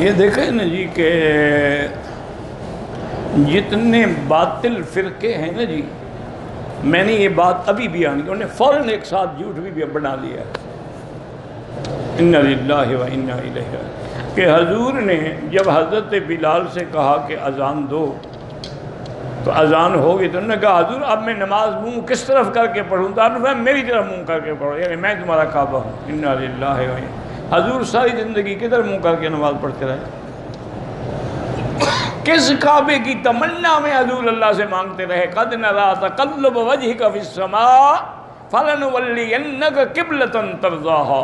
یہ دیکھیں نا جی کہ جتنے باطل فرقے ہیں نا جی، میں نے یہ بات ابھی بیان کی، انہوں نے فوراً ایک ساتھ جھوٹ بھی بنا لیا انا للہ و انا الیہ راجعون، کہ حضور نے جب حضرت بلال سے کہا کہ اذان دو تو اذان ہوگی، تو انہوں نے کہا حضور اب میں نماز منہ کس طرف کر کے پڑھوں؟ تو آپ نے فرمایا میری طرف منہ کر کے پڑھو، یعنی میں تمہارا کعبہ ہوں۔ انا للہ و انا، حضور ساری زندگی کدھر منہ کر کے نماز پڑھتے رہے؟ کس کعبے کی تمنا میں حضور اللہ سے مانگتے رہے؟ قد نرى تقلب وجهك في السماء فلنولينك قبلة ترضاها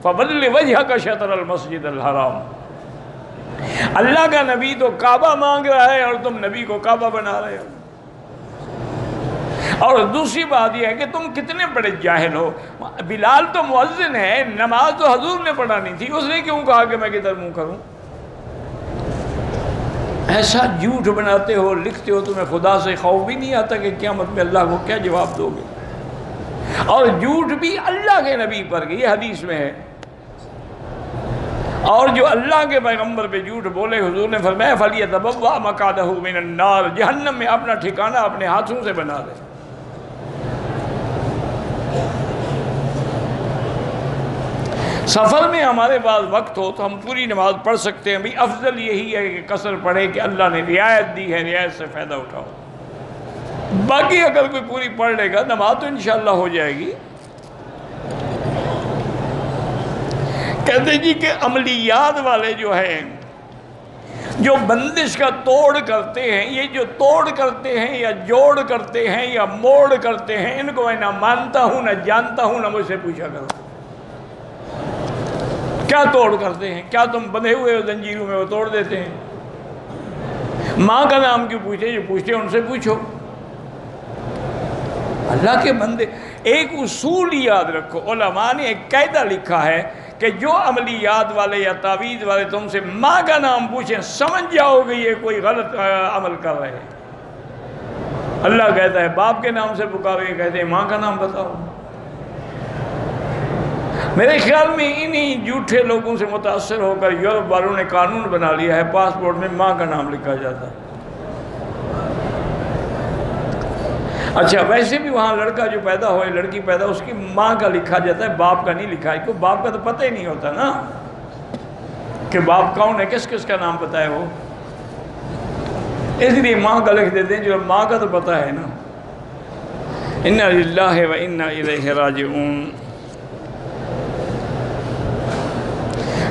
فول وجهك شطر المسجد الحرام۔ اللہ کا نبی تو کعبہ مانگ رہا ہے اور تم نبی کو کعبہ بنا رہے ہو۔ اور دوسری بات یہ ہے کہ تم کتنے بڑے جاہل ہو، بلال تو مؤذن ہے، نماز تو حضور نے پڑھانی تھی، اس نے کیوں کہا کہ میں کدھر منہ کروں؟ ایسا جھوٹ بناتے ہو، لکھتے ہو، تمہیں خدا سے خوف بھی نہیں آتا کہ قیامت میں اللہ کو کیا جواب دو گے؟ اور جھوٹ بھی اللہ کے نبی پر، یہ حدیث میں ہے۔ اور جو اللہ کے پیغمبر پہ جھوٹ بولے، حضور نے فرمایا فَلْيَتَبَوَّأْ مَقْعَدَهُ مِنَ النَّارِ، جہنم میں اپنا ٹھکانہ اپنے ہاتھوں سے بنا لے۔ سفر میں ہمارے پاس وقت ہو تو ہم پوری نماز پڑھ سکتے ہیں، بھی افضل یہی ہے کہ قصر پڑھے کہ اللہ نے رعایت دی ہے، رعایت سے فائدہ اٹھاؤ۔ باقی اگر کوئی پوری پڑھ لے گا نماز تو انشاءاللہ ہو جائے گی۔ کہتے جی کہ عملیات والے جو ہیں، جو بندش کا توڑ کرتے ہیں، یہ جو توڑ کرتے ہیں یا جوڑ کرتے ہیں یا موڑ کرتے ہیں، ان کو میں نہ مانتا ہوں نہ جانتا ہوں، نہ مجھ سے پوچھا کرو کیا توڑ کرتے ہیں؟ کیا تم بندھے ہوئے ہو زنجیروں میں وہ توڑ دیتے ہیں؟ ماں کا نام کیوں پوچھتے؟ جو پوچھتے ہیں ان سے پوچھو۔ اللہ کے بندے، ایک اصول یاد رکھو، علماء نے ایک قاعدہ لکھا ہے کہ جو عملیات والے یا تعویذ والے تم سے ماں کا نام پوچھیں، سمجھ جاؤ گے یہ کوئی غلط عمل کر رہے ہیں۔ اللہ کہتا ہے باپ کے نام سے پکارو، یہ کہتے ہیں ماں کا نام بتاؤ۔ میرے خیال میں انہی جھوٹے لوگوں سے متاثر ہو کر یورپ والوں نے قانون بنا لیا ہے، پاسپورٹ میں ماں کا نام لکھا جاتا ہے۔ اچھا ویسے بھی وہاں لڑکا جو پیدا ہوئے، لڑکی پیدا، اس کی ماں کا لکھا جاتا ہے، باپ کا نہیں لکھا ہے، کیوں؟ باپ کا تو پتہ ہی نہیں ہوتا نا کہ باپ کون ہے، کس کس کا نام پتہ ہے وہ، اس لیے ماں کا لکھ دیتے ہیں، جو ماں کا تو پتہ ہے نا۔ انا للہ و انا الیہ راجعون۔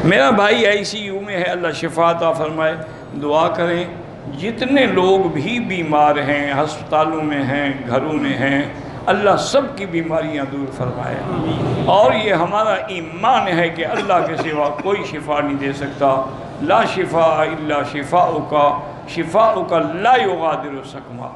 میرا بھائی آئی سی یو میں ہے، اللہ شفا عطا فرمائے، دعا کریں۔ جتنے لوگ بھی بیمار ہیں، ہسپتالوں میں ہیں، گھروں میں ہیں، اللہ سب کی بیماریاں دور فرمائے۔ اور یہ ہمارا ایمان ہے کہ اللہ کے سوا کوئی شفا نہیں دے سکتا۔ لا شفاء الا شفاؤک، شفاؤک لا یغادر سقما۔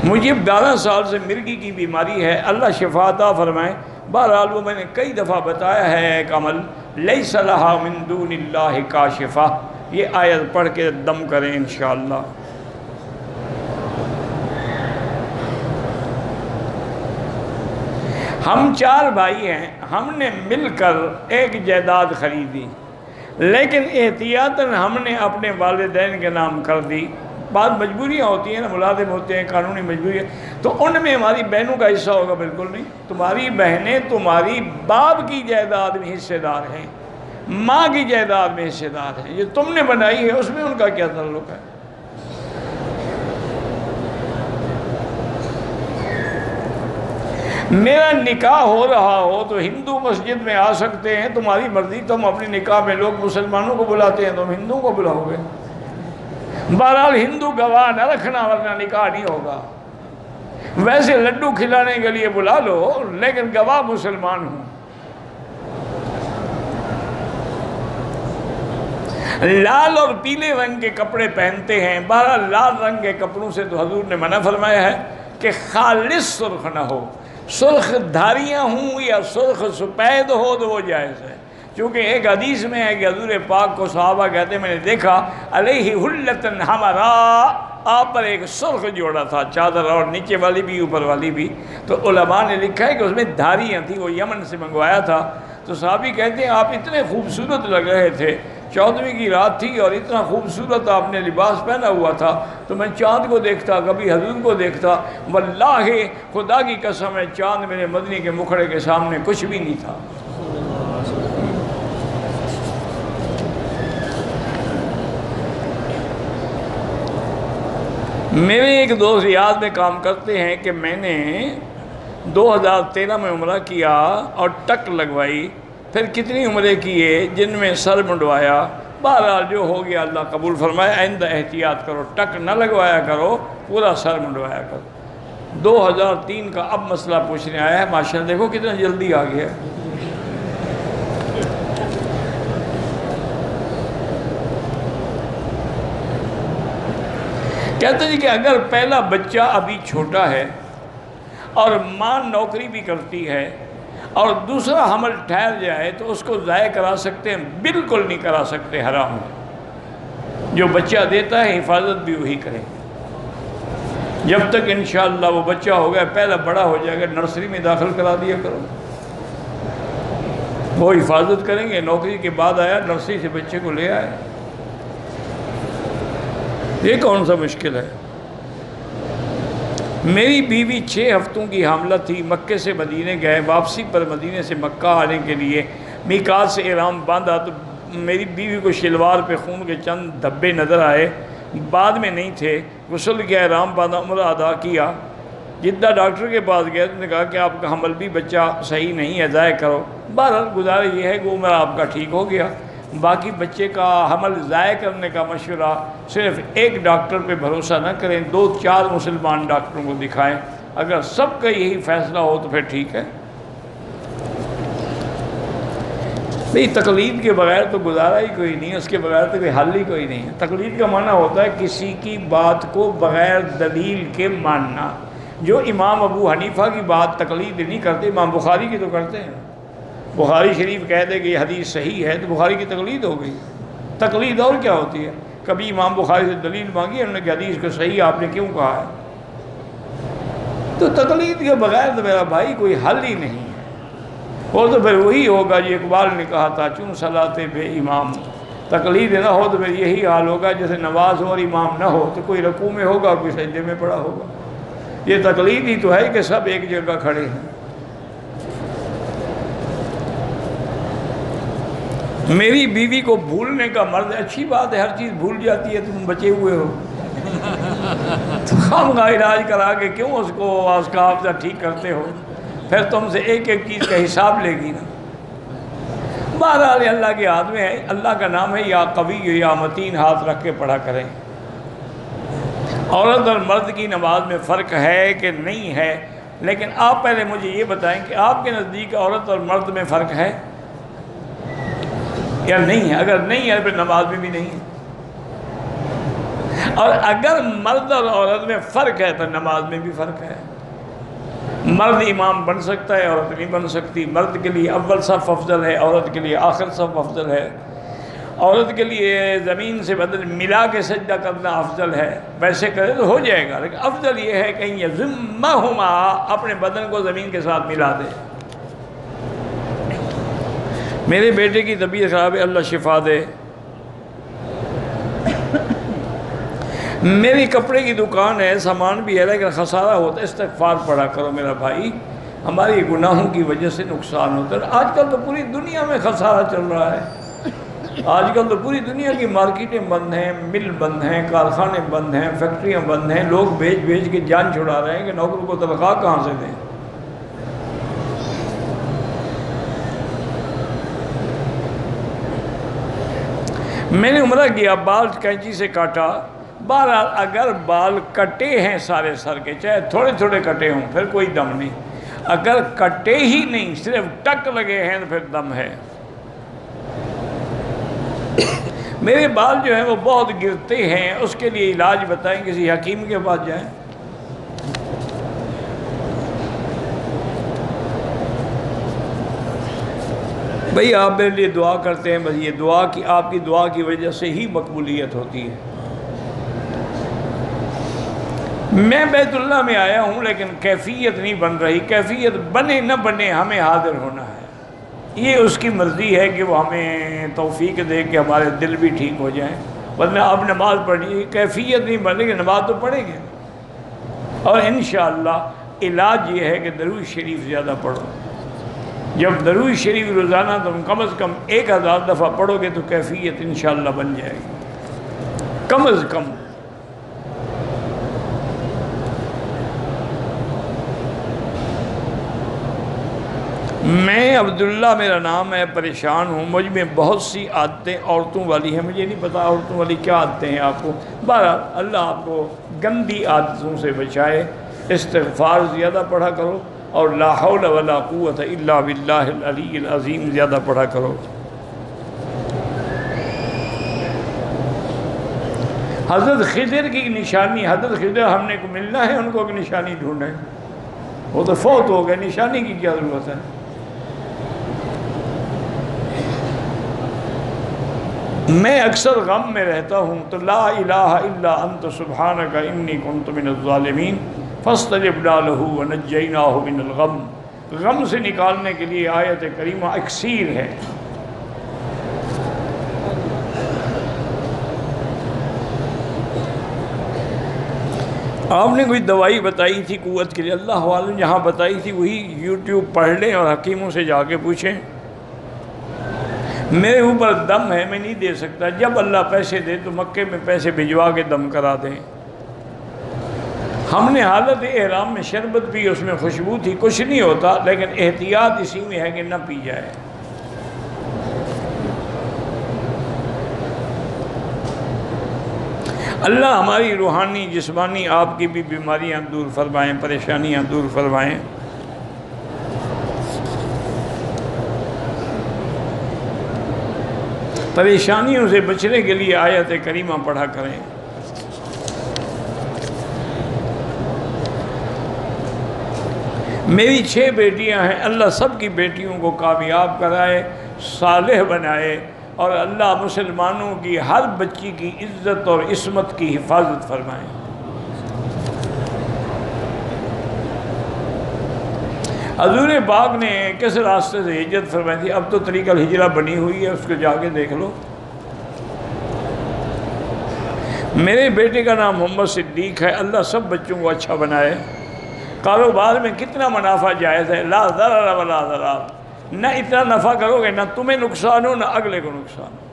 مجھے 12 سال سے مرگی کی بیماری ہے، اللہ شفا عطا فرمائے۔ بہرحال وہ میں نے کئی دفعہ بتایا ہے ایک عمل، لیس لہا من دون اللہ کاشفہ، یہ آیت پڑھ کے دم کریں انشاءاللہ۔ ہم 4 بھائی ہیں، ہم نے مل کر ایک جائیداد خریدی، لیکن احتیاطاً ہم نے اپنے والدین کے نام کر دی۔ بعض مجبوریاں ہوتی ہیں نا، ملازم ہوتے ہیں، قانونی مجبوریاں، تو ان میں ہماری بہنوں کا حصہ ہوگا؟ بالکل نہیں۔ تمہاری بہنیں تمہاری باپ کی جائیداد میں حصے دار ہیں، ماں کی جائیداد میں حصے دار ہیں، یہ تم نے بنائی ہے، اس میں ان کا کیا تعلق ہے؟ میرا نکاح ہو رہا ہو تو ہندو مسجد میں آ سکتے ہیں، تمہاری مرضی، تم اپنی نکاح میں لوگ مسلمانوں کو بلاتے ہیں، تم ہندوؤں کو بلاؤ گے۔ بہرحال ہندو گواہ نہ رکھنا ورنہ نکاح نہیں ہوگا۔ ویسے لڈو کھلانے کے لیے بلا لو، لیکن گواہ مسلمان ہوں۔ لال اور پیلے رنگ کے کپڑے پہنتے ہیں، بہرحال لال رنگ کے کپڑوں سے تو حضور نے منع فرمایا ہے کہ خالص سرخ نہ ہو، سرخ دھاریاں ہوں یا سرخ سپید ہو تو وہ جائز ہے۔ چونکہ ایک حدیث میں ہے کہ حضور پاک کو صحابہ کہتے ہیں میں نے دیکھا علیہ حلتن حمرا، آپ پر ایک سرخ جوڑا تھا چادر، اور نیچے والی بھی اوپر والی بھی، تو علماء نے لکھا ہے کہ اس میں دھاریاں تھیں، وہ یمن سے منگوایا تھا۔ تو تو صحابی کہتے ہیں آپ اتنے خوبصورت لگ رہے تھے، 14ویں کی رات تھی اور اتنا خوبصورت آپ نے لباس پہنا ہوا تھا، تو میں چاند کو دیکھتا، کبھی حضور کو دیکھتا، واللہ خدا کی قسم ہے چاند میرے مدنی کے مکھڑے کے سامنے کچھ بھی نہیں تھا۔ میرے ایک دوست ریاض میں کام کرتے ہیں کہ میں نے 2013 میں عمرہ کیا اور ٹک لگوائی، پھر کتنی عمرے کیے جن میں سر منڈوایا، بہرحال جو ہو گیا اللہ قبول فرمائے، آئندہ احتیاط کرو، ٹک نہ لگوایا کرو، پورا سر منڈوایا کرو۔ 2003 کا اب مسئلہ پوچھنے آیا ہے، ماشاءاللہ دیکھو کتنا جلدی آ گیا۔ کہتے ہیں کہ اگر پہلا بچہ ابھی چھوٹا ہے اور ماں نوکری بھی کرتی ہے اور دوسرا حمل ٹھہر جائے تو اس کو ضائع کرا سکتے ہیں؟ بالکل نہیں کرا سکتے، حرام ہے۔ جو بچہ دیتا ہے حفاظت بھی وہی کرے، جب تک انشاءاللہ وہ بچہ ہو گیا، پہلا بڑا ہو جائے گا، نرسری میں داخل کرا دیا کرو، وہ حفاظت کریں گے۔ نوکری کے بعد آیا، نرسری سے بچے کو لے آئے، یہ کون سا مشکل ہے؟ میری بیوی 6 ہفتوں کی حاملہ تھی، مکے سے مدینے گئے، واپسی پر مدینے سے مکہ آنے کے لیے میقات سے احرام باندھا تو میری بیوی کو شلوار پہ خون کے چند دھبے نظر آئے، بعد میں نہیں تھے، غسل کیا، احرام باندھا، عمرہ ادا کیا۔ جدہ ڈاکٹر کے پاس گئے تو نے کہا کہ آپ کا حمل بھی بچہ صحیح نہیں ہے، ضائع کرو۔ بہرحال گزارش یہ ہے کہ عمرہ آپ کا ٹھیک ہو گیا۔ باقی بچے کا حمل ضائع کرنے کا مشورہ صرف ایک ڈاکٹر پہ بھروسہ نہ کریں، 2-4 مسلمان ڈاکٹروں کو دکھائیں، اگر سب کا یہی فیصلہ ہو تو پھر ٹھیک ہے۔ نہیں، تقلید کے بغیر تو گزارا ہی کوئی نہیں، اس کے بغیر تو کوئی حل ہی کوئی نہیں ہے۔ تقلید کا معنی ہوتا ہے کسی کی بات کو بغیر دلیل کے ماننا۔ جو امام ابو حنیفہ کی بات تقلید نہیں کرتے، امام بخاری کی تو کرتے ہیں۔ بخاری شریف کہہ دے کہ یہ حدیث صحیح ہے تو بخاری کی تقلید ہو گئی۔ تقلید اور کیا ہوتی ہے؟ کبھی امام بخاری سے دلیل مانگی انہوں نے کہ حدیث کو صحیح آپ نے کیوں کہا ہے؟ تو تقلید کے بغیر تو میرا بھائی کوئی حل ہی نہیں ہے۔ وہ تو پھر وہی ہوگا جو اقبال نے کہا تھا، چون صلاتے بے امام۔ تقلید نہ ہو تو پھر یہی حال ہوگا جیسے نماز ہو اور امام نہ ہو، تو کوئی رکوع میں ہوگا کوئی سجدے میں پڑا ہوگا۔ یہ تقلید ہی تو ہے کہ سب ایک جگہ کھڑے ہیں۔ میری بیوی کو بھولنے کا مرض، اچھی بات ہے، ہر چیز بھول جاتی ہے، تم بچے ہوئے ہو تو خواہ علاج کرا کے کیوں اس کا حافظہ ٹھیک کرتے ہو؟ پھر تم سے ایک ایک چیز کا حساب لے گی نا۔ بہرحال اللہ کے ہاتھ میں ہے، اللہ کا نام ہے یا قوی یا متین، ہاتھ رکھ کے پڑھا کریں۔ عورت اور مرد کی نماز میں فرق ہے کہ نہیں ہے؟ لیکن آپ پہلے مجھے یہ بتائیں کہ آپ کے نزدیک عورت اور مرد میں فرق ہے یا نہیں ہے؟ اگر نہیں ہے پھر نماز میں بھی نہیں ہے، اور اگر مرد اور عورت میں فرق ہے تو نماز میں بھی فرق ہے۔ مرد امام بن سکتا ہے، عورت نہیں بن سکتی۔ مرد کے لیے اول صف افضل ہے، عورت کے لیے آخر صف افضل ہے۔ عورت کے لیے زمین سے بدن ملا کے سجدہ کرنا افضل ہے، ویسے کرے تو ہو جائے گا، لیکن افضل یہ ہے کہ یضمہما، اپنے بدن کو زمین کے ساتھ ملا دے۔ میرے بیٹے کی طبیعت خراب ہے، اللہ شفا دے۔ میری کپڑے کی دکان ہے، سامان بھی ہے، لیکن خسارہ ہوتا ہے، استغفار پڑھا کرو میرا بھائی، ہماری گناہوں کی وجہ سے نقصان ہوتا ہے۔ آج کل تو پوری دنیا میں خسارہ چل رہا ہے، آج کل تو پوری دنیا کی مارکیٹیں بند ہیں، مل بند ہیں، کارخانے بند ہیں، فیکٹریاں بند ہیں، لوگ بیچ کے جان چھڑا رہے ہیں کہ نوکروں کو تنخواہ کہاں سے دیں۔ میں نے عمرہ کیا، بال کینچی سے کاٹا۔ بہرحال اگر بال کٹے ہیں سارے سر کے، چاہے تھوڑے تھوڑے کٹے ہوں، پھر کوئی دم نہیں۔ اگر کٹے ہی نہیں، صرف ٹک لگے ہیں تو پھر دم ہے۔ میرے بال جو ہیں وہ بہت گرتے ہیں، اس کے لیے علاج بتائیں، کسی حکیم کے پاس جائیں۔ بھئی آپ میرے لیے دعا کرتے ہیں، بس یہ دعا کی، آپ کی دعا کی وجہ سے ہی مقبولیت ہوتی ہے۔ میں بیت اللہ میں آیا ہوں لیکن کیفیت نہیں بن رہی، کیفیت بنے نہ بنے ہمیں حاضر ہونا ہے۔ یہ اس کی مرضی ہے کہ وہ ہمیں توفیق دے کہ ہمارے دل بھی ٹھیک ہو جائیں، ورنہ اب نماز پڑھنی کیفیت نہیں بنے گی، نماز تو پڑھیں گے۔ اور انشاءاللہ علاج یہ ہے کہ درود شریف زیادہ پڑھو۔ جب درود شریف روزانہ تم کم از کم 1000 دفعہ پڑھو گے تو کیفیت انشاءاللہ بن جائے گی، کم از کم۔ میں عبداللہ میرا نام ہے، پریشان ہوں، مجھ میں بہت سی عادتیں عورتوں والی ہیں، مجھے نہیں پتا عورتوں والی کیا عادتیں ہیں آپ کو۔ بہرحال اللہ آپ کو گندی عادتوں سے بچائے، استغفار زیادہ پڑھا کرو اور لا حول ولا قوت الا باللہ العلی العظیم زیادہ پڑھا کرو۔ حضرت خضر کی نشانی، حضرت خضر ہم نے کو ملنا ہے، ان کو ایک نشانی ڈھونڈیں، وہ تو فوت ہو گئے، نشانی کی کیا ضرورت ہے؟ میں اکثر غم میں رہتا ہوں تو لا الہ الا انت سبحانک انی کنت من الظالمین فاستجبنا لہ ونجیناہ من الغم۔ غم سے نکالنے کے لیے آیت کریمہ اکسیر ہے۔ آپ نے کوئی دوائی بتائی تھی قوت کے لیے، اللہ عالم جہاں بتائی تھی وہی یوٹیوب پڑھ لیں اور حکیموں سے جا کے پوچھیں۔ میرے اوپر دم ہے، میں نہیں دے سکتا، جب اللہ پیسے دے تو مکے میں پیسے بھجوا کے دم کرا دیں۔ ہم نے حالت احرام میں شربت پی، اس میں خوشبو تھی، کچھ نہیں ہوتا، لیکن احتیاط اسی میں ہے کہ نہ پی جائے۔ اللہ ہماری روحانی جسمانی آپ کی بھی بیماریاں دور فرمائیں، پریشانیاں دور فرمائیں۔ پریشانیوں سے بچنے کے لیے آیت کریمہ پڑھا کریں۔ میری 6 بیٹیاں ہیں، اللہ سب کی بیٹیوں کو کامیاب کرائے، صالح بنائے، اور اللہ مسلمانوں کی ہر بچی کی عزت اور عصمت کی حفاظت فرمائے۔ حضور پاک نے کس راستے سے ہجرت فرمائی تھی؟ اب تو طریقہ الہجرہ بنی ہوئی ہے، اس کو جا کے دیکھ لو۔ میرے بیٹے کا نام محمد صدیق ہے، اللہ سب بچوں کو اچھا بنائے۔ کاروبار میں کتنا منافع جائز ہے، لا ضرر ولا ضرار، نہ اتنا نفع کرو گے نہ تمہیں نقصان ہو نہ اگلے کو نقصان ہو۔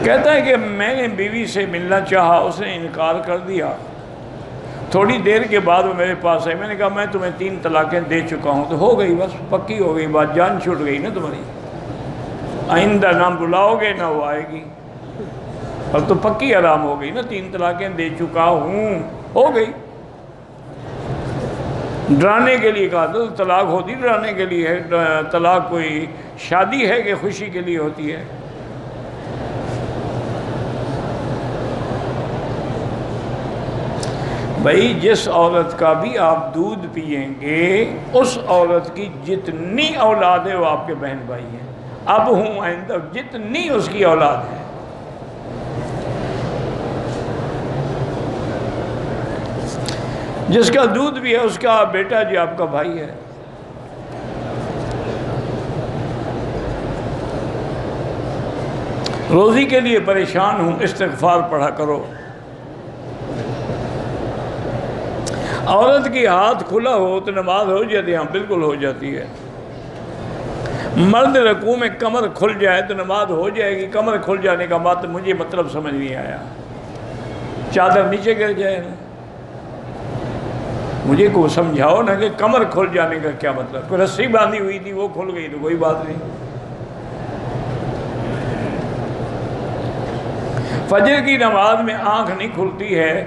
کہتا ہے کہ میں نے بیوی سے ملنا چاہا، اس نے انکار کر دیا۔ تھوڑی دیر کے بعد وہ میرے پاس آئی، میں نے کہا میں تمہیں 3 طلاقیں دے چکا ہوں۔ تو ہو گئی، بس پکی ہو گئی بات، جان چھوٹ گئی نا تمہاری، آئندہ نہ بلاؤ گے نہ وہ آئے گی، اور تو پکی آرام ہو گئی نا، 3 طلاقیں دے چکا ہوں، ہو گئی۔ ڈرانے کے لیے کہا تو طلاق ہوتی ڈرانے کے لیے ہے، طلاق کوئی شادی ہے کہ خوشی کے لیے ہوتی ہے؟ بھائی جس عورت کا بھی آپ دودھ پئیں گے، اس عورت کی جتنی اولاد ہے وہ آپ کے بہن بھائی ہیں، اب ہوں آئندہ جتنی اس کی اولاد ہے۔ جس کا دودھ بھی ہے اس کا بیٹا جو آپ کا بھائی ہے۔ روزی کے لیے پریشان ہوں، استغفار پڑھا کرو۔ عورت کی ہاتھ کھلا ہو تو نماز ہو جاتی ہے، ہاں بالکل ہو جاتی ہے۔ مرد رکوع میں کمر کھل جائے تو نماز ہو جائے گی۔ کمر کھل جانے کا بات مجھے مطلب سمجھ نہیں آیا، چادر نیچے گر جائے نا، مجھے کو سمجھاؤ نا کہ کمر کھل جانے کا کیا مطلب؟ کوئی رسی باندھی ہوئی تھی وہ کھل گئی تو کوئی بات نہیں۔ فجر کی نماز میں آنکھ نہیں کھلتی ہے،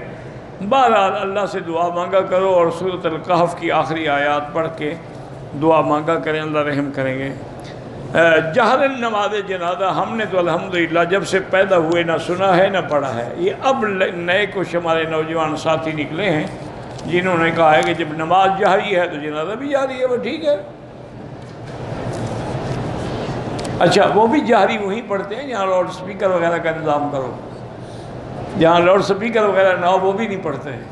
بہرحال اللہ سے دعا مانگا کرو، اور سورۃ الکہف کی آخری آیات پڑھ کے دعا مانگا کریں، اللہ رحم کریں گے۔ جہرن نماز جنازہ ہم نے تو الحمدللہ جب سے پیدا ہوئے نہ سنا ہے نہ پڑھا ہے۔ یہ اب نئے کچھ ہمارے نوجوان ساتھی نکلے ہیں جنہوں نے کہا ہے کہ جب نماز جہری ہے تو جنازہ بھی جہری ہے، وہ ٹھیک ہے۔ اچھا وہ بھی جہری وہیں پڑھتے ہیں جہاں لاؤڈ سپیکر وغیرہ کا انتظام کرو، جہاں لاؤڈ سپیکر وغیرہ نہ ہو وہ بھی نہیں پڑھتے ہیں۔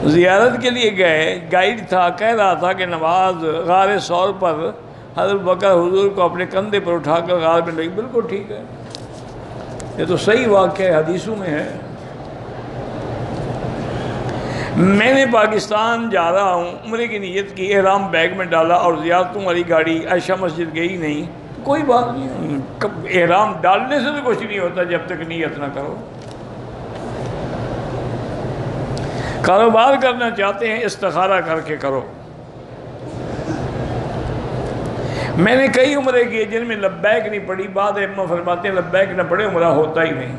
زیارت کے لیے گئے، گائیڈ تھا، کہہ رہا تھا کہ نماز غار ثور پر حضرت بکر حضور کو اپنے کندھے پر اٹھا کر غار میں لگی۔ بالکل ٹھیک ہے، یہ تو صحیح واقعہ ہے، حدیثوں میں ہے۔ میں نے پاکستان جا رہا ہوں، عمرے کی نیت کی، احرام بیگ میں ڈالا اور زیارتوں والی گاڑی عائشہ مسجد گئی نہیں، کوئی بات نہیں، احرام ڈالنے سے تو کچھ نہیں ہوتا جب تک نیت نہ کرو۔ کاروبار کرنا چاہتے ہیں استخارہ کر کے کرو۔ میں نے کئی عمرے کیے جن میں لبیک نہیں پڑی، بعد ائمہ فرماتے ہیں لبیک نہ پڑے عمرہ ہوتا ہی نہیں۔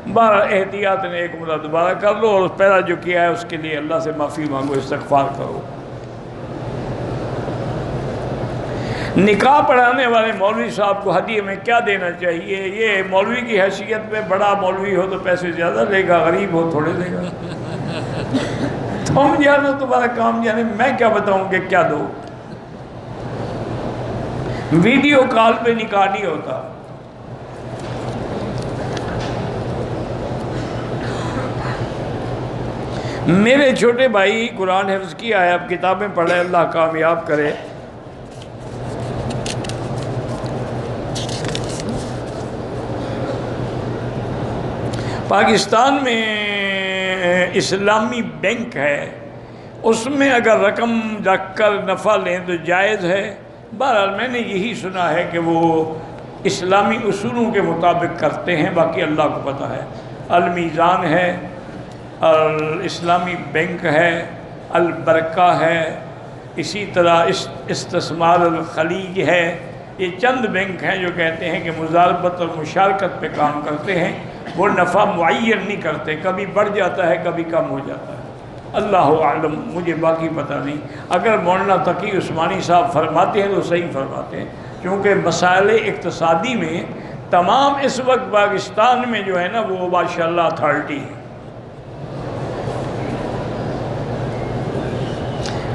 بہرحال احتیاط نے ایک عمرہ دوبارہ کر لو، اور پہلا جو کیا ہے اس کے لیے اللہ سے معافی مانگو، استغفار کرو۔ نکاح پڑھانے والے مولوی صاحب کو ہدیے میں کیا دینا چاہیے؟ یہ مولوی کی حیثیت میں بڑا مولوی ہو تو پیسے زیادہ لے گا، غریب ہو تھوڑے لے گا۔ تم جانو، تمہارا کام جانے، میں کیا بتاؤں کہ کیا دو۔ ویڈیو کال پہ نکاح نہیں ہوتا۔ میرے چھوٹے بھائی قرآن حفظ کیا ہے، اب کتابیں پڑھے، اللہ کامیاب کرے۔ پاکستان میں اسلامی بینک ہے، اس میں اگر رقم رکھ کر نفع لیں تو جائز ہے۔ بہرحال میں نے یہی سنا ہے کہ وہ اسلامی اصولوں کے مطابق کرتے ہیں، باقی اللہ کو پتہ ہے۔ المیزان ہے، اسلامی بینک ہے، البرکہ ہے، اسی طرح استثمار الخلیج ہے۔ یہ چند بینک ہیں جو کہتے ہیں کہ مزاربت اور مشارکت پہ کام کرتے ہیں، وہ نفع معین نہیں کرتے، کبھی بڑھ جاتا ہے کبھی کم ہو جاتا ہے۔ اللہ اعلم، مجھے باقی پتہ نہیں۔ اگر مولانا تقی عثمانی صاحب فرماتے ہیں تو صحیح فرماتے ہیں، کیونکہ مسائل اقتصادی میں تمام اس وقت پاکستان میں جو ہے نا وہ ماشاءاللہ اتھارٹی ہے۔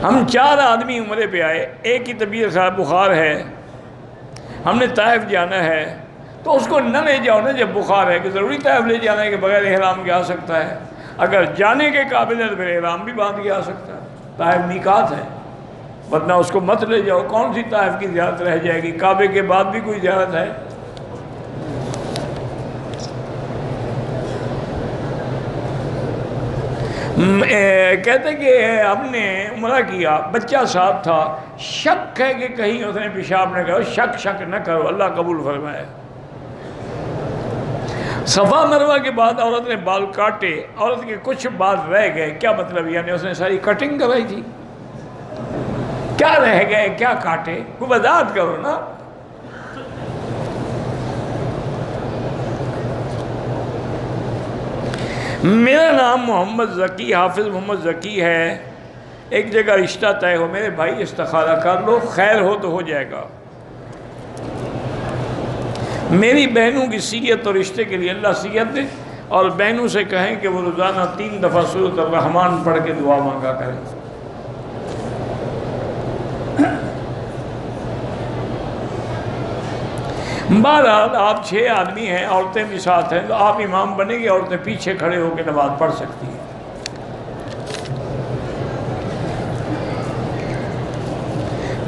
ہم 4 آدمی عمرے پہ آئے، ایک کی طبیعت خراب، بخار ہے، ہم نے طائف جانا ہے، تو اس کو نہ لے جاؤ نا جب بخار ہے، کہ ضروری طائف لے جانا ہے کہ بغیر احرام کے آ سکتا ہے؟ اگر جانے کے قابل ہے تو پھر احرام بھی باندھ کے آ سکتا ہے، طائف میقات ہے، ورنہ اس کو مت لے جاؤ۔ کون سی طائف کی زیارت رہ جائے گی؟ کعبے کے بعد بھی کوئی زیارت ہے؟ کہتے کہ ہم نے عمرہ کیا، بچہ ساتھ تھا، شک ہے کہ کہیں اس نے پیشاب نہ کرو، شک نہ کرو، اللہ قبول فرمائے۔ صفا مروہ کے بعد عورت نے بال کاٹے، عورت کے کچھ بال رہ گئے، کیا مطلب؟ یعنی اس نے ساری کٹنگ کرائی تھی؟ کیا رہ گئے، کیا کاٹے؟ کوئی وضاحت کرو نا۔ میرا نام محمد ذکی، حافظ محمد ذکی ہے، ایک جگہ رشتہ طے ہو، میرے بھائی استخارہ کر لو، خیر ہو تو ہو جائے گا۔ میری بہنوں کی سیت اور رشتے کے لیے اللہ سیت دے، اور بہنوں سے کہیں کہ وہ روزانہ 3 دفعہ سورۃ الرحمن پڑھ کے دعا مانگا کریں۔ بہرحال آپ 6 آدمی ہیں، عورتیں بھی ساتھ ہیں، تو آپ امام بنیں گے، عورتیں پیچھے کھڑے ہو کے نماز پڑھ سکتی ہیں۔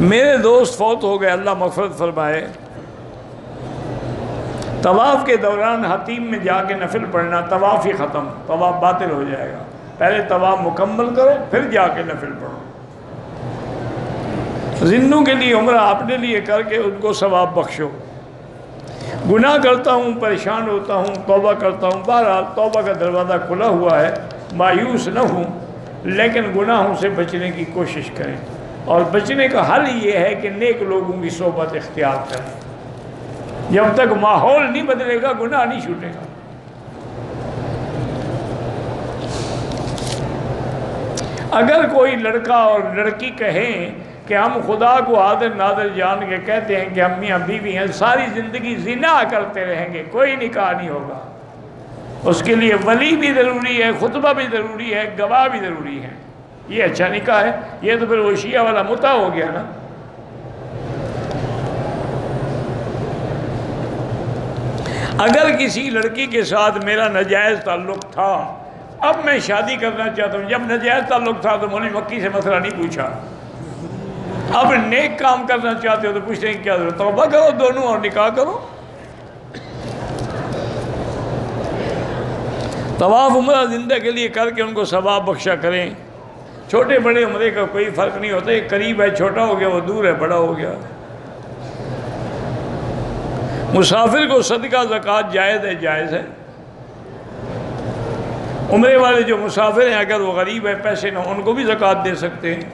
میرے دوست فوت ہو گئے، اللہ مغفرت فرمائے۔ طواف کے دوران حتیم میں جا کے نفل پڑھنا، طواف ہی ختم، طواف باطل ہو جائے گا۔ پہلے طواف مکمل کرو پھر جا کے نفل پڑھو۔ زندوں کے لیے عمرہ اپنے لیے کر کے ان کو ثواب بخشو۔ گناہ کرتا ہوں، پریشان ہوتا ہوں، توبہ کرتا ہوں، بہرحال توبہ کا دروازہ کھلا ہوا ہے، مایوس نہ ہوں، لیکن گناہوں سے بچنے کی کوشش کریں، اور بچنے کا حل یہ ہے کہ نیک لوگوں کی صحبت اختیار کریں۔ جب تک ماحول نہیں بدلے گا گناہ نہیں چھوٹے گا۔ اگر کوئی لڑکا اور لڑکی کہیں کہ ہم خدا کو حاضر ناظر جان کے کہتے ہیں کہ ہم میاں بیوی ہیں، ساری زندگی زنا کرتے رہیں گے، کوئی نکاح نہیں ہوگا۔ اس کے لیے ولی بھی ضروری ہے، خطبہ بھی ضروری ہے، گواہ بھی ضروری ہے۔ یہ اچھا نکاح ہے؟ یہ تو پھر وہ شیعہ والا متع ہو گیا نا۔ اگر کسی لڑکی کے ساتھ میرا ناجائز تعلق تھا، اب میں شادی کرنا چاہتا ہوں، جب ناجائز تعلق تھا تو مولوی مکی سے مسئلہ نہیں پوچھا، اب نیک کام کرنا چاہتے ہو تو پوچھتے ہیں کیا ضرورت، توبہ کرو دونوں اور نکاح کرو۔ طواف عمرہ زندہ کے لیے کر کے ان کو ثواب بخشا کریں۔ چھوٹے بڑے عمرے کا کوئی فرق نہیں ہوتا، ایک قریب ہے چھوٹا ہو گیا، وہ دور ہے بڑا ہو گیا۔ مسافر کو صدقہ زکوٰۃ جائز ہے، جائز ہے۔ عمرے والے جو مسافر ہیں اگر وہ غریب ہے، پیسے نہ ان کو بھی زکوٰۃ دے سکتے ہیں۔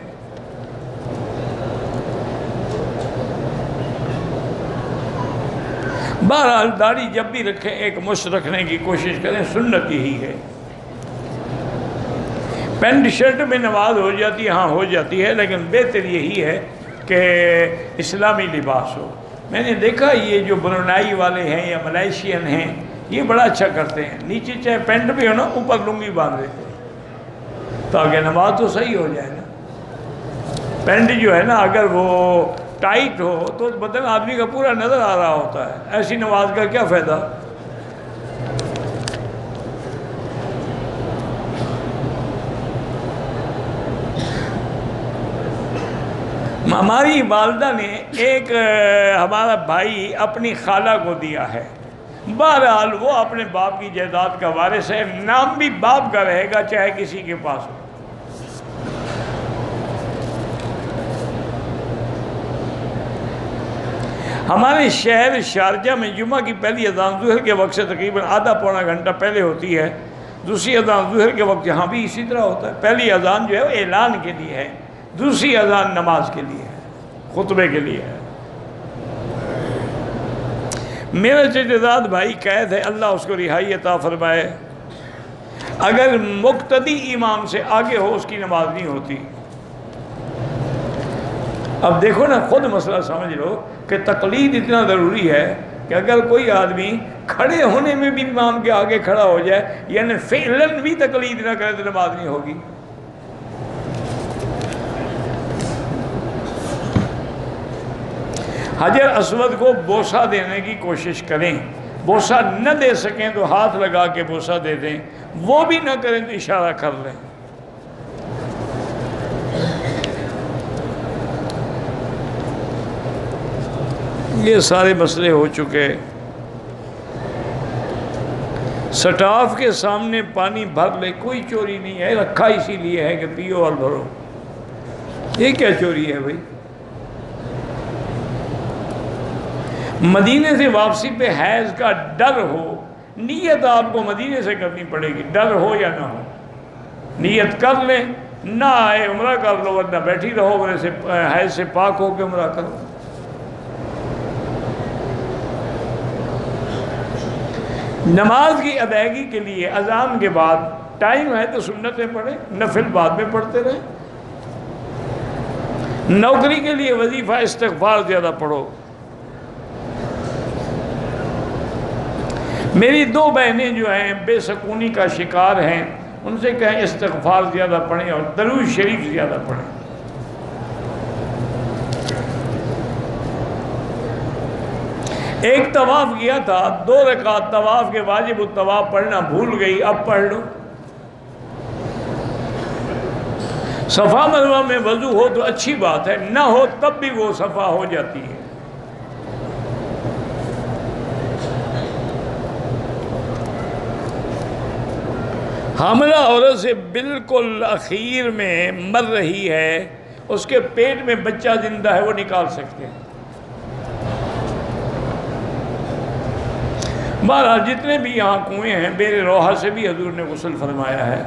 بہرحال داڑھی جب بھی رکھیں ایک مشت رکھنے کی کوشش کریں، سنت یہی ہے۔ پینٹ شرٹ میں نماز ہو جاتی ہے، ہاں ہو جاتی ہے، لیکن بہتر یہی ہے کہ اسلامی لباس ہو۔ میں نے دیکھا یہ جو برونائی والے ہیں یا ملائیشین ہیں یہ بڑا اچھا کرتے ہیں، نیچے چاہے پینٹ بھی ہو نا اوپر لنگی باندھ دیتے ہیں تاکہ نماز تو صحیح ہو جائے نا۔ پینٹ جو ہے نا اگر وہ ٹائٹ ہو تو بدن آدمی کا پورا نظر آ رہا ہوتا ہے، ایسی نماز کا کیا فائدہ۔ ہماری والدہ نے ایک ہمارا بھائی اپنی خالہ کو دیا ہے، بہرحال وہ اپنے باپ کی جائیداد کا وارث ہے، نام بھی باپ کا رہے گا چاہے کسی کے پاس ہو۔ ہمارے شہر شارجہ میں جمعہ کی پہلی اذان ظہر کے وقت سے تقریباً آدھا پونا گھنٹہ پہلے ہوتی ہے، دوسری اذان ظہر کے وقت یہاں بھی اسی طرح ہوتا ہے۔ پہلی اذان جو ہے وہ اعلان کے لیے ہے، دوسری اذان نماز کے لیے ہے، خطبے کے لیے ہے۔ میرا چچزاد بھائی قید ہے، اللہ اس کو رہائی عطا فرمائے۔ اگر مقتدی امام سے آگے ہو اس کی نماز نہیں ہوتی۔ اب دیکھو نا خود مسئلہ سمجھ لو کہ تقلید اتنا ضروری ہے کہ اگر کوئی آدمی کھڑے ہونے میں بھی امام کے آگے کھڑا ہو جائے یعنی فعلاً بھی تقلید نہ کرے تو نماز نہیں ہوگی۔ حجر اسود کو بوسہ دینے کی کوشش کریں، بوسہ نہ دے سکیں تو ہاتھ لگا کے بوسہ دے دیں، وہ بھی نہ کریں تو اشارہ کر لیں۔ یہ سارے مسئلے ہو چکے۔ سٹاف کے سامنے پانی بھر لے، کوئی چوری نہیں ہے، رکھا اسی لیے ہے کہ پیو اور بھرو۔ یہ کیا چوری ہے بھائی؟ مدینے سے واپسی پہ حیض کا ڈر ہو، نیت آپ کو مدینے سے کرنی پڑے گی، ڈر ہو یا نہ ہو۔ نیت کر لیں، نہ آئے عمرہ کر لو ورنہ بیٹھی رہو، عمرے سے حیض سے پاک ہو کے عمرہ کرو۔ نماز کی ادائیگی کے لیے اذان کے بعد ٹائم ہے تو سنتیں پڑھیں، نفل بعد میں پڑھتے رہیں۔ نوکری کے لیے وظیفہ استغفار زیادہ پڑھو۔ میری دو بہنیں جو ہیں بے سکونی کا شکار ہیں، ان سے کہیں استغفار زیادہ پڑھیں اور درود شریف زیادہ پڑھیں۔ ایک طواف کیا تھا، 2 رکعت طواف کے واجب الطواف پڑھنا بھول گئی، اب پڑھ لو۔ صفا مروہ میں وضو ہو تو اچھی بات ہے، نہ ہو تب بھی وہ صفا ہو جاتی ہے۔ حاملہ عورت سے بالکل اخیر میں مر رہی ہے، اس کے پیٹ میں بچہ زندہ ہے، وہ نکال سکتے ہیں۔ بہرحال جتنے بھی یہاں کنویں ہیں بیر روحہ سے بھی حضور نے غسل فرمایا ہے۔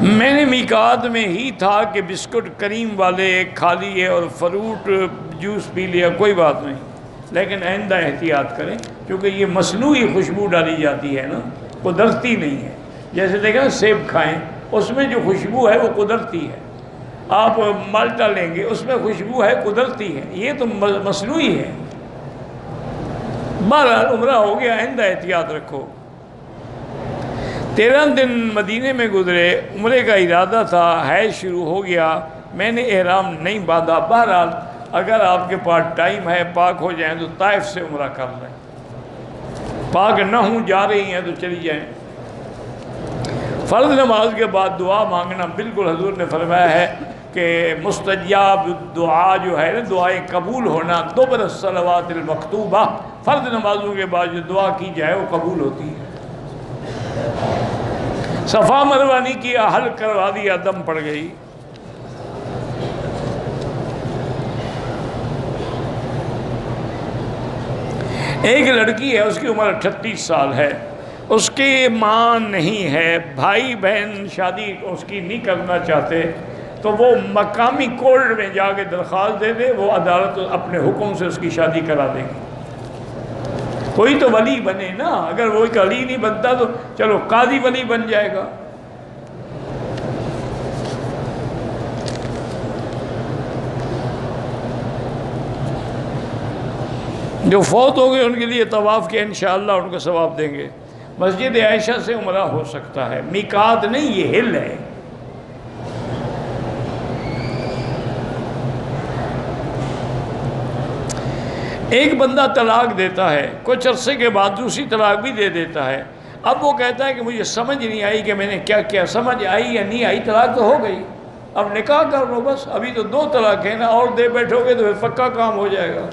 میں نے میقات میں ہی تھا کہ بسکٹ کریم والے کھا لیے اور فروٹ جوس پی لیا، کوئی بات نہیں، لیکن آئندہ احتیاط کریں کیونکہ یہ مصنوعی خوشبو ڈالی جاتی ہے نا، قدرتی نہیں ہے۔ جیسے دیکھیں نا سیب کھائیں، اس میں جو خوشبو ہے وہ قدرتی ہے۔ آپ مالٹا لیں گے اس میں خوشبو ہے، قدرتی ہے، یہ تو مصنوعی ہے۔ بہرحال عمرہ ہو گیا، آئندہ احتیاط رکھو۔ 13 دن مدینے میں گزرے، عمرے کا ارادہ تھا، حیض شروع ہو گیا، میں نے احرام نہیں باندھا۔ بہرحال اگر آپ کے پاس ٹائم ہے پاک ہو جائیں تو طائف سے عمرہ کر لیں، پاک نہ ہوں جا رہی ہیں تو چلی جائیں۔ فرض نماز کے بعد دعا مانگنا بالکل حضور نے فرمایا ہے کہ مستجاب دعا جو ہے نا، دعائیں قبول ہونا دبر الصلوات المکتوبہ، فرض نمازوں کے بعد جو دعا کی جائے وہ قبول ہوتی ہے۔ صفا مروہ نہیں کیا، حل کروا دیا، دم پڑ گئی۔ ایک لڑکی ہے، اس کی عمر 38 سال ہے، اس کی ماں نہیں ہے، بھائی بہن شادی اس کی نہیں کرنا چاہتے، تو وہ مقامی کورٹ میں جا کے درخواست دے دے، وہ عدالت اپنے حکم سے اس کی شادی کرا دے گی۔ کوئی تو ولی بنے نا، اگر وہ ایک ولی نہیں بنتا تو چلو قاضی ولی بن جائے گا۔ جو فوت ہو گئے ان کے لیے طواف کے انشاءاللہ ان کو ثواب دیں گے۔ مسجد عائشہ سے عمرہ ہو سکتا ہے، میقات نہیں، یہ ہل ہے۔ ایک بندہ طلاق دیتا ہے، کچھ عرصے کے بعد دوسری طلاق بھی دے دیتا ہے، اب وہ کہتا ہے کہ مجھے سمجھ نہیں آئی کہ میں نے کیا کیا، سمجھ آئی یا نہیں آئی، طلاق تو ہو گئی، اب نکاح کر لو بس، ابھی تو 2 طلاق ہیں نا، اور دے بیٹھو گے تو پھر پکا کام ہو جائے گا۔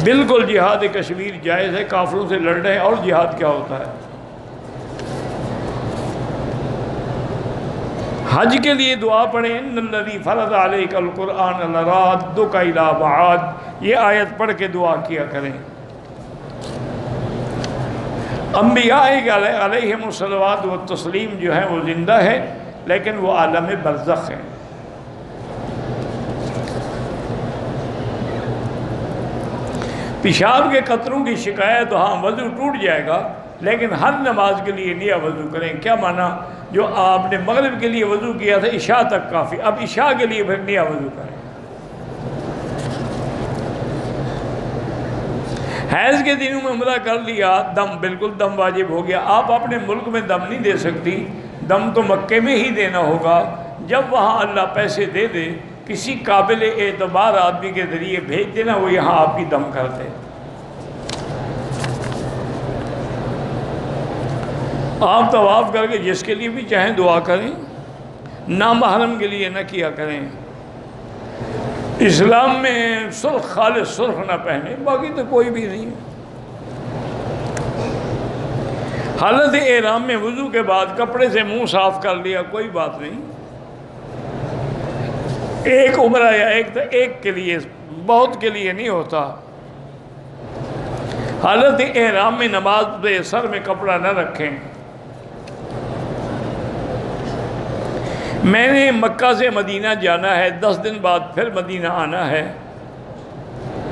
بالکل جہاد کشمیر جائز ہے، کافروں سے لڑ رہے ہیں، اور جہاد کیا ہوتا ہے؟ حج کے لیے دعا پڑھیں، ان الذی فرض علیک القرآن لرادک الی معاد، یہ آیت پڑھ کے دعا کیا کریں۔ انبیاء علیہم الصلوات والتسلیم جو ہیں وہ زندہ ہے، لیکن وہ عالم برزخ ہیں۔ پیشاب کے قطروں کی شکایت، ہاں وضو ٹوٹ جائے گا، لیکن ہر نماز کے لیے نیا وضو کریں۔ کیا معنی؟ جو آپ نے مغرب کے لیے وضو کیا تھا عشاء تک کافی، اب عشاء کے لیے پھر نیا وضو کریں۔ حیض کے دنوں میں عمرہ کر لیا، دم بالکل دم واجب ہو گیا۔ آپ اپنے ملک میں دم نہیں دے سکتی، دم تو مکے میں ہی دینا ہوگا۔ جب وہاں اللہ پیسے دے دے، کسی قابل اعتبار آدمی کے ذریعے بھیج دینا، وہ یہاں آپ کی دم کر دے۔ آپ طواف کر کے جس کے لیے بھی چاہیں دعا کریں، نامحرم کے لیے نہ کیا کریں۔ اسلام میں سرخ خالص سرخ نہ پہنے، باقی تو کوئی بھی نہیں۔ حالت احرام میں وضو کے بعد کپڑے سے منہ صاف کر لیا، کوئی بات نہیں۔ ایک عمرہ یا ایک کے لیے، بہت کے لیے نہیں ہوتا۔ حالت احرام میں نماز پہ سر میں کپڑا نہ رکھیں۔ میں نے مکہ سے مدینہ جانا ہے، 10 دن بعد پھر مدینہ آنا ہے،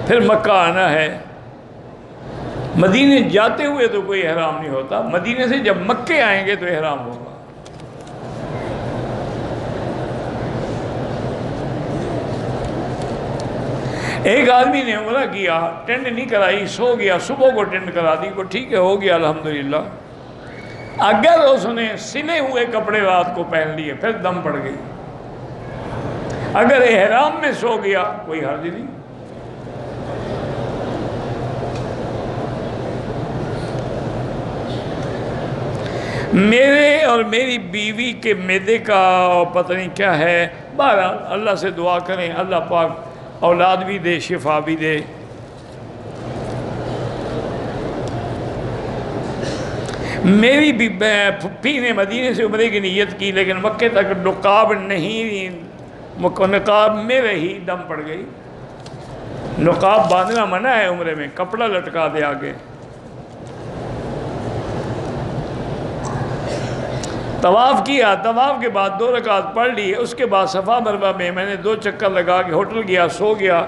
پھر مکہ آنا ہے۔ مدینے جاتے ہوئے تو کوئی احرام نہیں ہوتا، مدینے سے جب مکے آئیں گے تو احرام ہوگا۔ ایک آدمی نے عمرہ کیا، ٹینٹ نہیں کرائی، سو گیا، صبح کو ٹینٹ کرا دی، کو ٹھیک ہے ہو گیا الحمدللہ۔ اگر اس نے سلے ہوئے کپڑے رات کو پہن لیے پھر دم پڑ گئی۔ اگر احرام میں سو گیا کوئی حرج نہیں۔ میرے اور میری بیوی کے معدے کا پتہ نہیں کیا ہے، بہرحال اللہ سے دعا کریں، اللہ پاک اولاد بھی دے، شفا بھی دے۔ میری پھپھی نے مدینے سے عمرے کی نیت کی، لیکن مکے تک نقاب نہیں، نقاب میں رہی، دم پڑ گئی۔ نقاب باندھنا منع ہے عمرے میں، کپڑا لٹکا دے آگے۔ طواف کیا، طواف کے بعد 2 رکعت پڑھ لی، اس کے بعد صفا مروہ میں میں نے 2 چکر لگا کے ہوٹل گیا، سو گیا،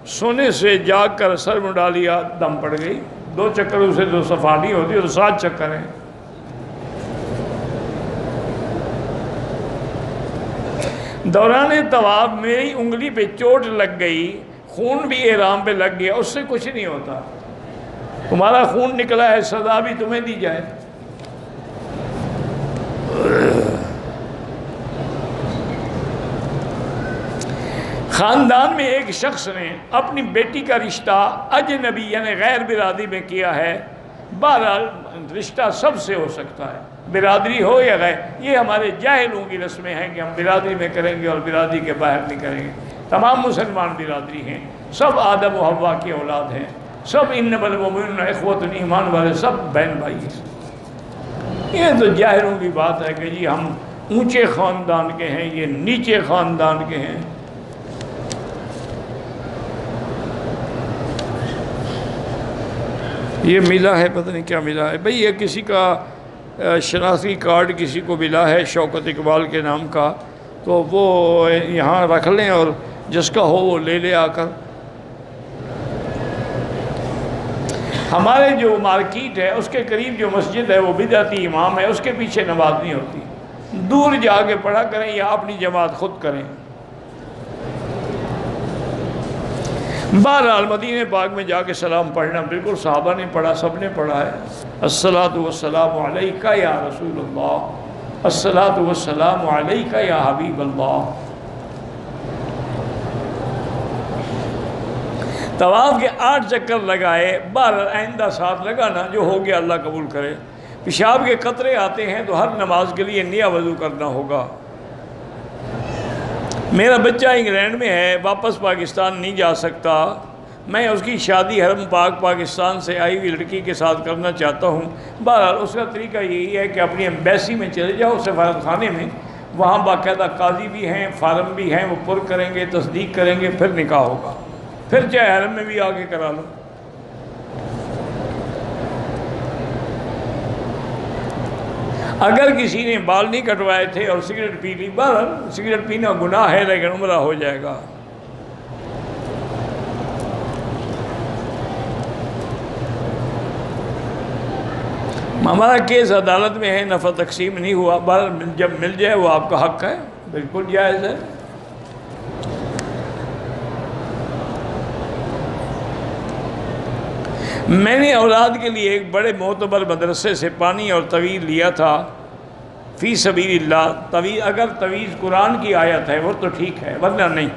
سونے سے جاگ کر سر مڈا لیا، دم پڑ گئی۔ 2 چکروں سے تو صفا نہیں ہوتی، تو 7 چکر ہیں۔ دوران طواف میری انگلی پہ چوٹ لگ گئی، خون بھی احرام پہ لگ گیا، اس سے کچھ نہیں ہوتا۔ تمہارا خون نکلا ہے، سزا بھی تمہیں دی جائے۔ خاندان میں ایک شخص نے اپنی بیٹی کا رشتہ اجنبی یعنی غیر برادری میں کیا ہے، بہرحال رشتہ سب سے ہو سکتا ہے، برادری ہو یا غیر، یہ ہمارے جاہلوں کی رسمیں ہیں کہ ہم برادری میں کریں گے اور برادری کے باہر نہیں کریں گے۔ تمام مسلمان برادری ہیں، سب آدم و حوا کی اولاد ہیں، سب انما المؤمنون اخوۃ، ایمان والے سب بہن بھائی ہیں۔ یہ تو جاہلوں کی بات ہے کہ جی ہم اونچے خاندان کے ہیں، یہ نیچے خاندان کے ہیں۔ یہ ملا ہے، پتہ نہیں کیا ملا ہے بھئی، یہ کسی کا شناختی کارڈ کسی کو ملا ہے شوکت اقبال کے نام کا، تو وہ یہاں رکھ لیں اور جس کا ہو وہ لے لے آ کر۔ ہمارے جو مارکیٹ ہے اس کے قریب جو مسجد ہے وہ بدعتی امام ہے، اس کے پیچھے نماز نہیں ہوتی، دور جا کے پڑھا کریں یا اپنی جماعت خود کریں۔ بہرحال مدینہ پاک میں جا کے سلام پڑھنا بالکل صحابہ نے پڑھا، سب نے پڑھا ہے۔ الصلاۃ والسلام علیک یا رسول اللہ، الصلاۃ والسلام علیک یا حبیب اللہ۔ طواف کے 8 چکر لگائے، بہرحال آئندہ ساتھ لگانا، جو ہو گیا اللہ قبول کرے۔ پیشاب کے قطرے آتے ہیں تو ہر نماز کے لیے نیا وضو کرنا ہوگا۔ میرا بچہ انگلینڈ میں ہے، واپس پاکستان نہیں جا سکتا، میں اس کی شادی حرم پاک پاکستان سے آئی ہوئی لڑکی کے ساتھ کرنا چاہتا ہوں۔ بہرحال اس کا طریقہ یہی ہے کہ اپنی ایمبیسی میں چلے جاؤ، سفارت خانے میں، وہاں باقاعدہ قاضی بھی ہیں، فارم بھی ہیں، وہ پر کریں گے، تصدیق کریں گے، پھر نکاح ہوگا، پھر چاہے حرم میں بھی آ کے کرا لو۔ اگر کسی نے بال نہیں کٹوائے تھے اور سگریٹ پی لی، بہرحال سگریٹ پینا گناہ ہے لیکن عمرہ ہو جائے گا۔ ہمارا کیس عدالت میں ہے، نفع تقسیم نہیں ہوا، بہرحال جب مل جائے وہ آپ کا حق ہے، بالکل جائز ہے۔ میں نے اولاد کے لیے ایک بڑے معتبر مدرسے سے پانی اور طویل لیا تھا فی سبیل اللہ۔ طویل اگر طویل قرآن کی آیت ہے وہ تو ٹھیک ہے، ورنہ نہیں۔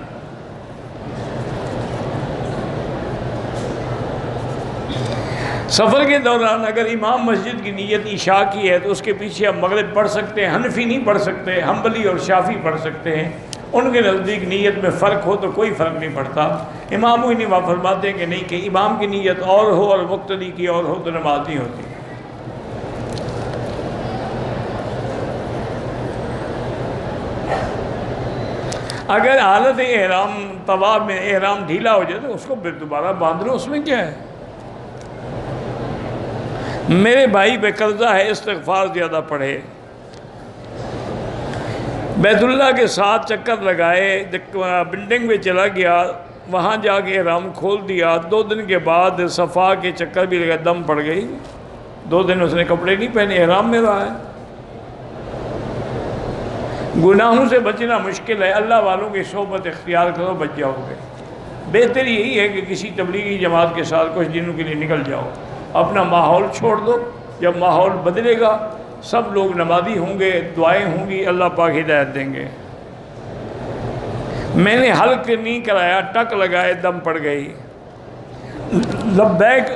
سفر کے دوران اگر امام مسجد کی نیت عشاء کی ہے تو اس کے پیچھے ہم مغرب پڑھ سکتے ہیں، حنفی نہیں پڑھ سکتے، حنبلی اور شافعی پڑھ سکتے ہیں۔ ان کے نزدیک نیت میں فرق ہو تو کوئی فرق نہیں پڑتا۔ امام انہیں فرماتے ہیں کہ نہیں، کہ امام کی نیت اور ہو اور مقتدی کی اور ہو تو نماز نہیں ہوتی۔ اگر حالت احرام طواف میں احرام ڈھیلا ہو جائے تو اس کو پھر دوبارہ باندھ لو، اس میں کیا ہے۔ میرے بھائی پہ قرضہ ہے، استغفار زیادہ پڑھے۔ بیت اللہ کے 7 چکر لگائے، بلڈنگ میں چلا گیا، وہاں جا کے احرام کھول دیا، 2 دن کے بعد صفا کے چکر بھی لگا، دم پڑ گئی، 2 دن اس نے کپڑے نہیں پہنے، احرام میں رہا ہے۔ گناہوں سے بچنا مشکل ہے، اللہ والوں کی صحبت اختیار کرو، بچ جاؤ گے۔ بہتر یہی ہے کہ کسی تبلیغی جماعت کے ساتھ کچھ دنوں کے لیے نکل جاؤ، اپنا ماحول چھوڑ دو، جب ماحول بدلے گا سب لوگ نمازی ہوں گے، دعائیں ہوں گی، اللہ پاک ہدایت دیں گے۔ میں نے حلق نہیں کرایا، ٹک لگائے، دم پڑ گئی۔ لبیک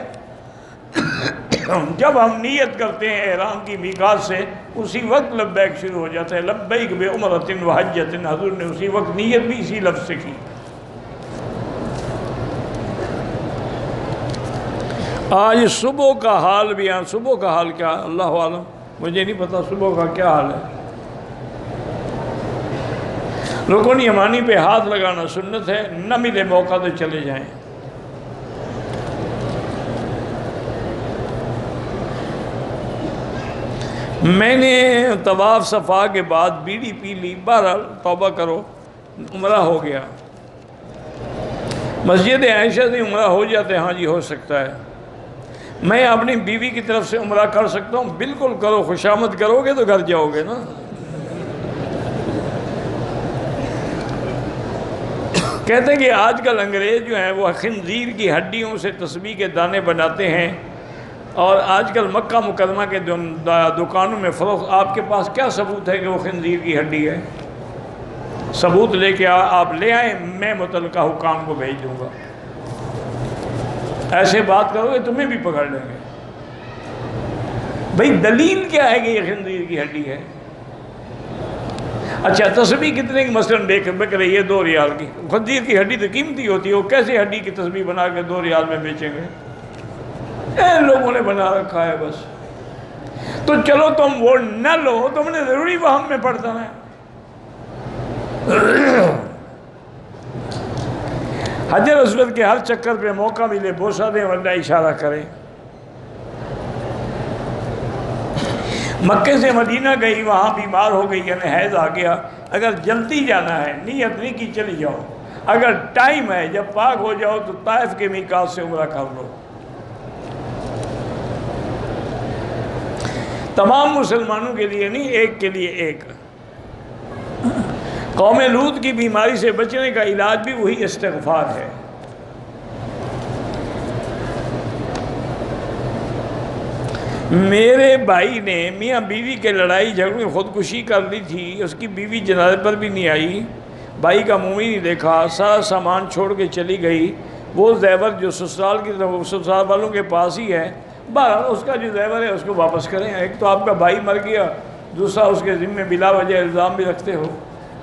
جب ہم نیت کرتے ہیں احرام کی میقات سے، اسی وقت لبیک شروع ہو جاتا ہے، لبیک بعمرۃ وحجۃ، حضور نے اسی وقت نیت بھی اسی لفظ سے کی۔ آج صبح کا حال بھی، صبح کا حال کیا، اللہ عالم، مجھے نہیں پتا صبح کا کیا حال ہے۔ رکن یمانی پہ ہاتھ لگانا سنت ہے، نہ ملے موقع تو چلے جائیں۔ میں نے طواف صفا کے بعد بیڑی پی لی، بہرحال توبہ کرو، عمرہ ہو گیا۔ مسجد عائشہ سے عمرہ ہو جاتا ہے؟ ہاں جی ہو سکتا ہے۔ میں اپنی بیوی کی طرف سے عمرہ کر سکتا ہوں؟ بالکل کرو، خوشامد کرو گے تو گھر جاؤ گے نا۔ کہتے ہیں کہ آج کل انگریز جو ہیں وہ خنزیر کی ہڈیوں سے تسبیح کے دانے بناتے ہیں، اور آج کل مکہ مکرمہ کے دکانوں میں فروخت۔ آپ کے پاس کیا ثبوت ہے کہ وہ خنزیر کی ہڈی ہے؟ ثبوت لے کے آپ لے آئیں، میں متعلقہ حکام کو بھیج دوں گا۔ ایسے بات کرو گے تمہیں بھی پکڑ لیں گے۔ بھئی دلیل کیا ہے کہ یہ خنزیر کی ہڈی ہے؟ اچھا تسبیح کتنے کی مثلاً بک رہی ہے 2 ریال کی، خنزیر کی ہڈی تو قیمتی ہوتی ہے، وہ کیسے ہڈی کی تسبیح بنا کے 2 ریال میں بیچیں گے؟ لوگوں نے بنا رکھا ہے بس۔ تو چلو تم وہ نہ لو، تم نے ضروری وہم میں پڑتا ہے۔ حجر اسود کے ہر چکر پہ موقع ملے بوسہ دیں ورنہ اشارہ کریں۔ مکے سے مدینہ گئی، وہاں بیمار ہو گئی یعنی حیض آ گیا، اگر جلدی جانا ہے نیت نہیں کی چلی جاؤ، اگر ٹائم ہے جب پاک ہو جاؤ تو طائف کے میقات سے عمرہ کر لو۔ تمام مسلمانوں کے لیے نہیں، ایک کے لیے ایک۔ قوم لوط کی بیماری سے بچنے کا علاج بھی وہی استغفار ہے۔ میرے بھائی نے میاں بیوی کے لڑائی جھگڑے میں خودکشی کر لی تھی، اس کی بیوی جنازے پر بھی نہیں آئی، بھائی کا منہ ہی نہیں دیکھا، سارا سامان چھوڑ کے چلی گئی، وہ زیور جو سسرال والوں کے پاس ہی ہے، بہرحال اس کا جو زیور ہے اس کو واپس کریں۔ ایک تو آپ کا بھائی مر گیا، دوسرا اس کے ذمہ بلا وجہ الزام بھی رکھتے ہو،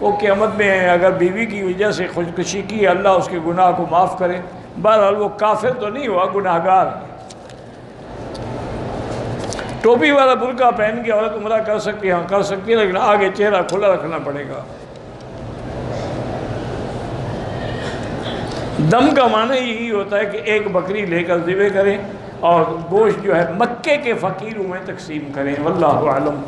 وہ قیامت میں ہیں، اگر بیوی کی وجہ سے خودکشی کی اللہ اس کے گناہ کو معاف کرے۔ بہرحال وہ کافر تو نہیں ہوا، گناہگار۔ ٹوپی والا برقع پہن کے عورت عمرہ کر سکتی ہے، ہاں کر سکتی ہے، لیکن آگے چہرہ کھلا رکھنا پڑے گا۔ دم کا معنی یہی ہوتا ہے کہ ایک بکری لے کر ذبح کریں اور گوشت جو ہے مکے کے فقیروں میں تقسیم کریں۔ واللہ اعلم۔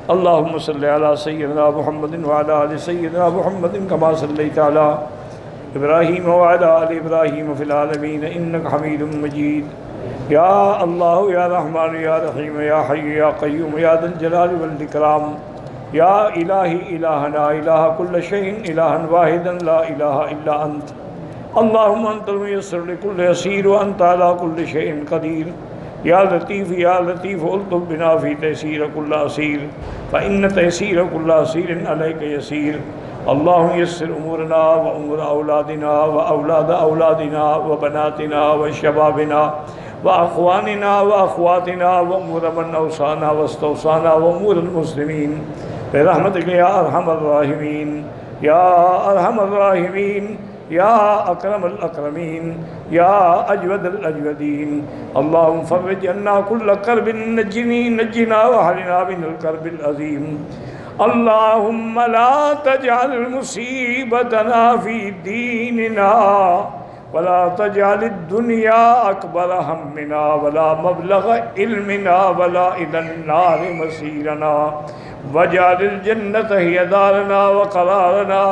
اللہم صلی علی سیدنا محمد وعلی آل سیدنا محمد کما صلیت علی ابراہیم وعلی آل ابراہیم فی العالمین انک حمید مجید۔ یا اللہ یا رحمان یا رحیم یا حی یا قیوم یا ذا الجلال والاکرام، یا الہی الہنا الہ کل شیء الہا واحدا لا الہ الا انت، اللہم انت المیسر لکل یسیر وانت علی کل شیء قدیر، یا لطیف الطف بنا فی تیسیر کل اسیر فإن تیسیر کل اسیر علیک یسیر، اللہم یسر امورنا و امور اولادنا و اولاد اولادنا و بناتنا و شبابنا و اخواننا و اخواتنا و امور من اوصانا و استوصانا و امور المسلمین برحمتک یا ارحم الراحمین، یا ارحم الراحمین، یا اکرم الاکرمین، یا اجود الاجودین۔ اللہم فرج عنا کل کرب، نجنا واحلنا من الکرب العظیم۔ اللہم لا تجعل مصیبتنا فی دیننا ولا تجعل الدنیا اکبر ہمنا ولا مبلغ علمنا ولا الی النار مصیرنا واجعل الجنۃ ہی دارنا وقرارنا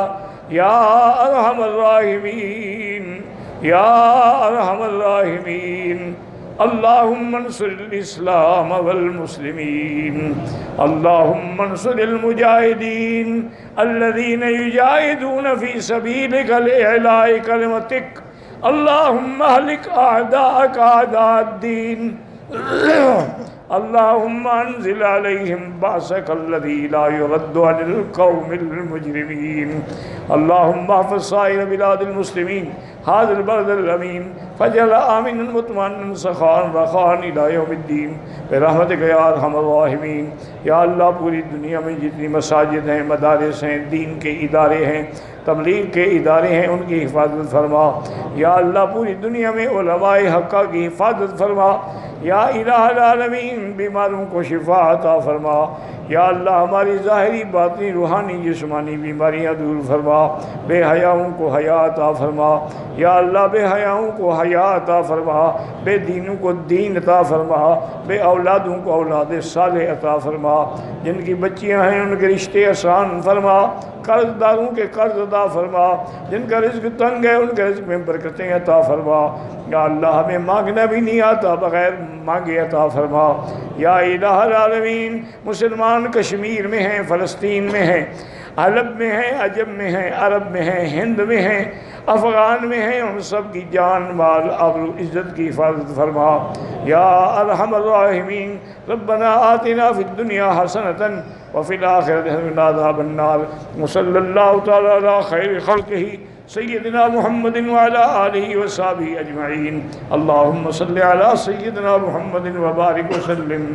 یا ارحم الراحمین، یا ارحم الراحمین۔ اللہم انصر الاسلام والمسلمین، اللہم انصر المجاہدین الذین یجاہدون فی سبیلک لإعلاء کلمتک، اللہم اہلک اعداءک اعداء الدین، اللہم انزل علیہم بأسک الذی لا یرد عن القوم المجرمین، اللہم احفظ سائر بلاد المسلمین هذا البلد الامین فاجعل آمنا مطمئنا سخاء رخاء الى یوم الدین برحمتک یا ارحم الراحمین۔ یا اللہ پوری دنیا میں جتنی مساجد ہیں، مدارس ہیں، دین کے ادارے ہیں، تبلیغ کے ادارے ہیں، ان کی حفاظت فرما۔ یا اللہ پوری دنیا میں علماء حقہ کی حفاظت فرما۔ یا الہ العالمین بیماروں کو شفا عطا فرما۔ یا اللہ ہماری ظاہری باطنی روحانی جسمانی بیماریاں دور فرما، بے حیاؤں کو حیا عطا فرما۔ یا اللہ بے حیاؤں کو حیا عطا فرما، بے دینوں کو دین عطا فرما، بے اولادوں کو اولاد صالح عطا فرما، جن کی بچیاں ہیں ان کے رشتے آسان فرما، قرض داروں کے قرض عطا فرما، جن کا رزق تنگ ہے ان کے رزق میں برکتیں عطا فرما۔ یا اللہ ہمیں مانگنا بھی نہیں آتا، بغیر مانگے عطا فرما۔ یا الہ العالمین مسلمان کشمیر میں ہیں، فلسطین میں ہیں، حلب میں ہیں، عجم میں ہیں، عرب میں ہیں، ہند میں ہیں، افغان میں ہیں ان سب کی جان مال آبرو عزت کی حفاظت فرما یا ارحم الراحمین. ربنا آتنا فی الدنیا حسنۃ وفی الآخرۃ حسنۃ وقنا عذاب النار. وصلی اللہ تعالی علی خیر خلقہ سیدنا محمد وعلى آلہ وصحبہ اجمعین. اللہم صل علی سیدنا محمد وبارک وسلم.